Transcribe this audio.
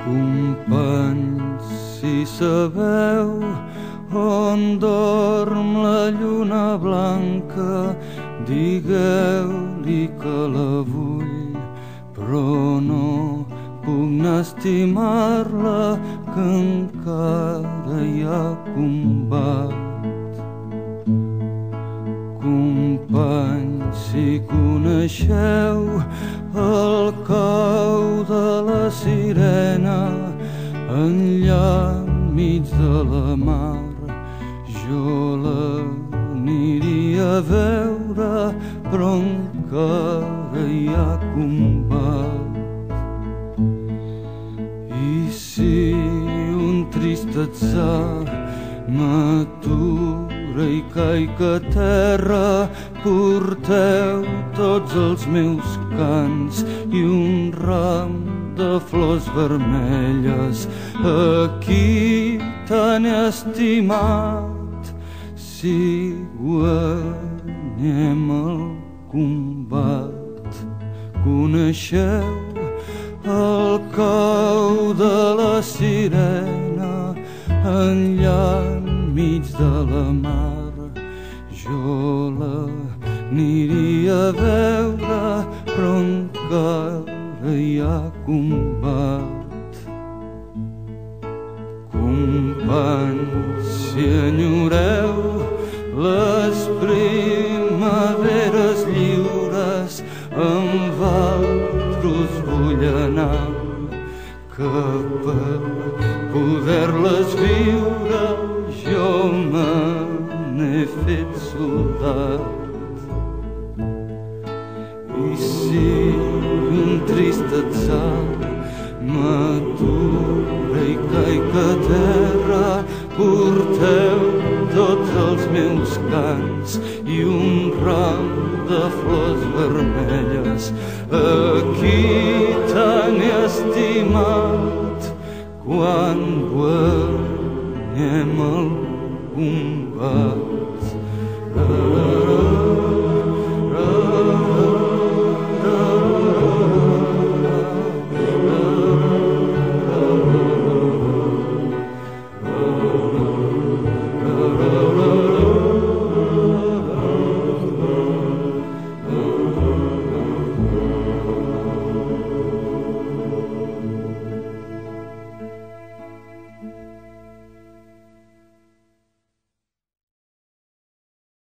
Companys, si sabeu on dorm la lluna blanca, digueu-li que la vull, però no puc anar a estimar-la, que encara hi ha combat. Companys, si coneixeu el cau de la sirena enllà enmig de la mar, jo l'aniria a veure, però encara hi ha combat. I si un trist atzar m'atura i caic a terra, porteu tots els meus cants i un ram de flors vermelles. Aquí tan estimat, si guanyem el combat. Coneixeu el cau de la sirena enllà enmig de la mar, jo l'aniria a veure, però encara hi ha combat. Companys, si enyoreu les primaveres lliures, amb vosaltres vull anar, que per poder-les viure jo me n'he fet soldat. I si un trist atzar m'atura i caic a terra, porteu tots els meus cants i un ram de flors vermelles. Aquí tan he estimat, quan guanyem el combat.